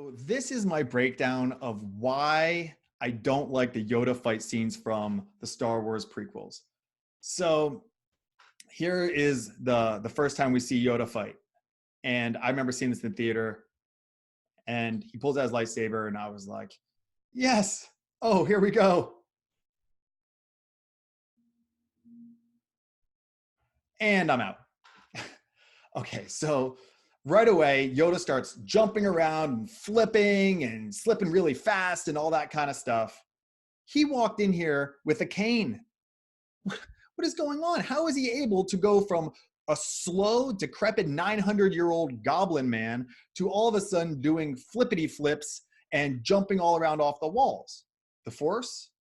So this is my breakdown of why I don't like the Yoda fight scenes from the Star Wars prequels. So here is the first time we see Yoda fight. And I remember seeing this in the theater, and he pulls out his lightsaber, and I was like, yes, oh, here we go. And I'm out. Okay, so right away, Yoda starts jumping around and flipping and slipping really fast and all that kind of stuff. He walked in here with a cane. What is going on? How is he able to go from a slow, decrepit 900-year-old goblin man to all of a sudden doing flippity flips and jumping all around off the walls? The Force?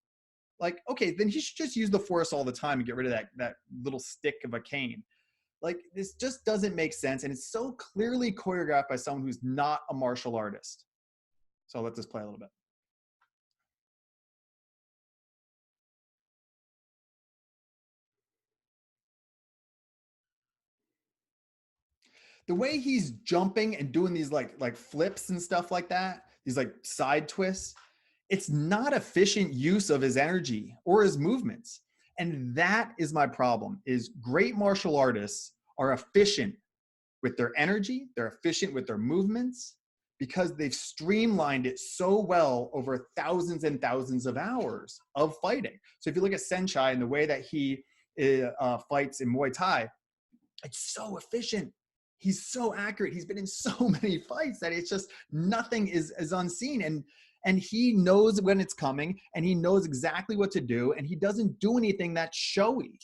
Like, okay, then he should just use the Force all the time and get rid of that little stick of a cane. Like, this just doesn't make sense, and it's so clearly choreographed by someone who's not a martial artist. So I'll let this play a little bit. The way he's jumping and doing these like flips and stuff like that, these like side twists, it's not efficient use of his energy or his movements. And that is my problem, is great martial artists are efficient with their energy, they're efficient with their movements, because they've streamlined it so well over thousands and thousands of hours of fighting. So if you look at Senchai and the way that he fights in Muay Thai, it's so efficient. He's so accurate. He's been in so many fights that it's just nothing is unseen. And he knows when it's coming, and he knows exactly what to do, and he doesn't do anything that's showy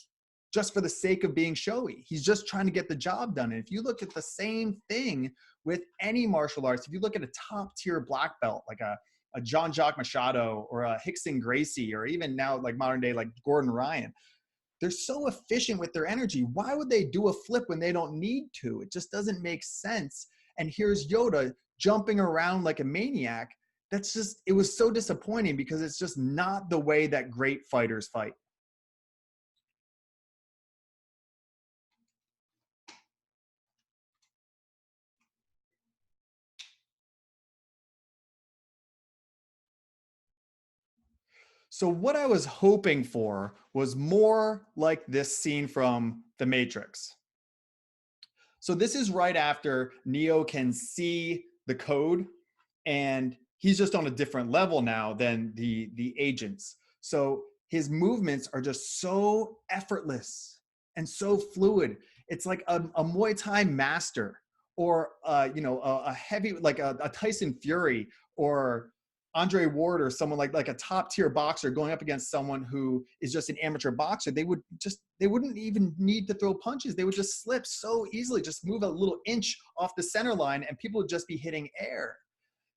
just for the sake of being showy. He's just trying to get the job done. And if you look at the same thing with any martial arts, if you look at a top tier black belt, like a Jean-Jacques Machado or a Rickson Gracie, or even now like modern day, like Gordon Ryan, they're so efficient with their energy. Why would they do a flip when they don't need to? It just doesn't make sense. And here's Yoda jumping around like a maniac. That's just, it was so disappointing because it's just not the way that great fighters fight. So what I was hoping for was more like this scene from The Matrix. So this is right after Neo can see the code, and he's just on a different level now than the agents. So his movements are just so effortless and so fluid. It's like a Muay Thai master, or a heavy, like a Tyson Fury, or Andre Ward, or someone like a top tier boxer going up against someone who is just an amateur boxer. They wouldn't even need to throw punches. They would just slip so easily, just move a little inch off the center line, and people would just be hitting air.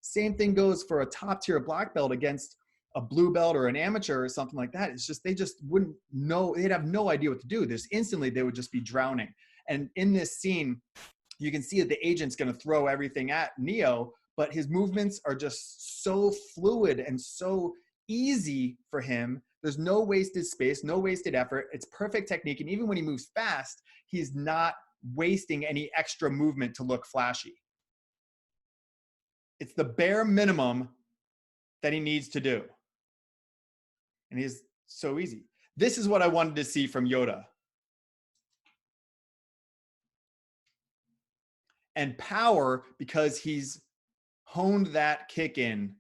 Same thing goes for a top tier black belt against a blue belt or an amateur or something like that. It's just, they just wouldn't know. They'd have no idea what to do. There's instantly, they would just be drowning. And in this scene, you can see that the agent's going to throw everything at Neo, but his movements are just so fluid and so easy for him. There's no wasted space, no wasted effort. It's perfect technique. And even when he moves fast, he's not wasting any extra movement to look flashy. It's the bare minimum that he needs to do. And he's so easy. This is what I wanted to see from Yoda. And power, because he's honed that kick in.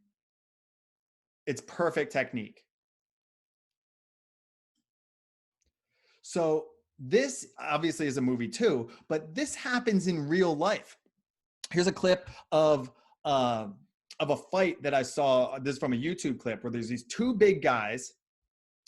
It's perfect technique. So this obviously is a movie too, but this happens in real life. Here's a clip of a fight that I saw. This is from a YouTube clip where there's these two big guys,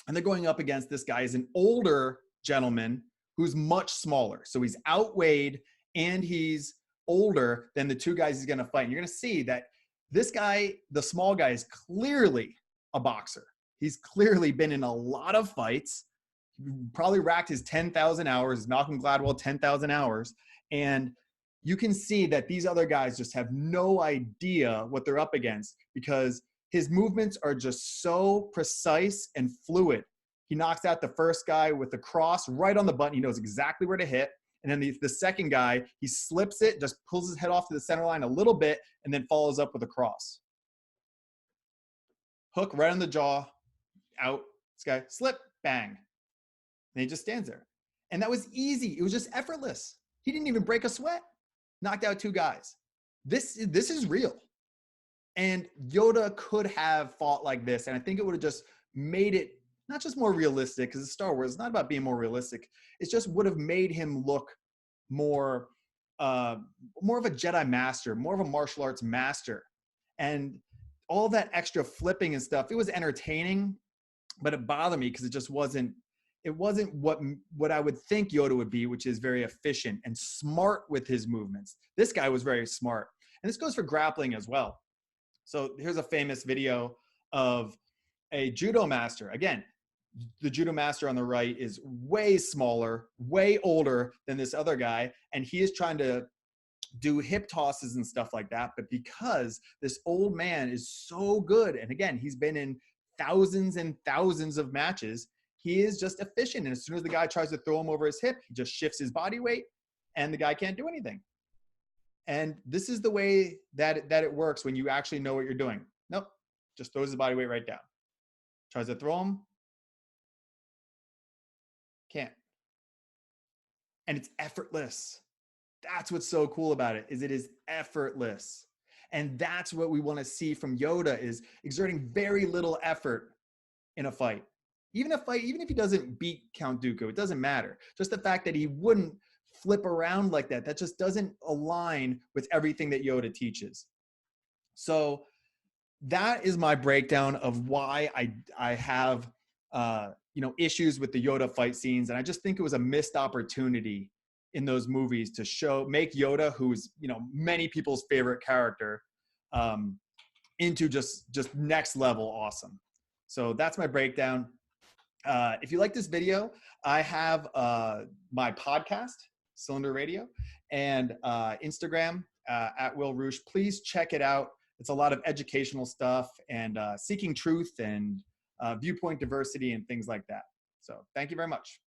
and they're going up against this guy. He's an older gentleman who's much smaller. So he's outweighed, and he's older than the two guys he's going to fight. And you're going to see that this guy, the small guy, is clearly a boxer. He's clearly been in a lot of fights. He probably racked his 10,000 hours, Malcolm Gladwell 10,000 hours. And you can see that these other guys just have no idea what they're up against, because his movements are just so precise and fluid. He knocks out the first guy with the cross right on the button. He knows exactly where to hit. And then the second guy, he slips it, just pulls his head off to the center line a little bit, and then follows up with a cross. Hook right on the jaw, out. This guy, slip, bang. And he just stands there. And that was easy. It was just effortless. He didn't even break a sweat. Knocked out 2 guys. This is real. And Yoda could have fought like this. And I think it would have just made it not just more realistic, because it's Star Wars. It's not about being more realistic. It just would have made him look more of a Jedi master, more of a martial arts master. And all that extra flipping and stuff, it was entertaining, but it bothered me because it just wasn't what I would think Yoda would be, which is very efficient and smart with his movements. This guy was very smart. And this goes for grappling as well. So here's a famous video of a judo master. Again, the judo master on the right is way smaller, way older than this other guy. And he is trying to do hip tosses and stuff like that. But because this old man is so good, and again, he's been in thousands and thousands of matches, he is just efficient. And as soon as the guy tries to throw him over his hip, he just shifts his body weight and the guy can't do anything. And this is the way that it works when you actually know what you're doing. Nope, just throws his body weight right down. Tries to throw him, can't. And it's effortless. That's what's so cool about it, is it is effortless. And that's what we want to see from Yoda, is exerting very little effort in a fight. Even if he doesn't beat Count Dooku, it doesn't matter. Just the fact that he wouldn't flip around like that just doesn't align with everything that Yoda teaches. So that is my breakdown of why I have issues with the Yoda fight scenes. And I just think it was a missed opportunity in those movies to make Yoda, who's many people's favorite character, into just next level awesome. So that's my breakdown. If you like this video, I have my podcast, Cylinder Radio, and Instagram at Will Roosh. Please check it out. It's a lot of educational stuff and seeking truth and viewpoint diversity and things like that. So thank you very much.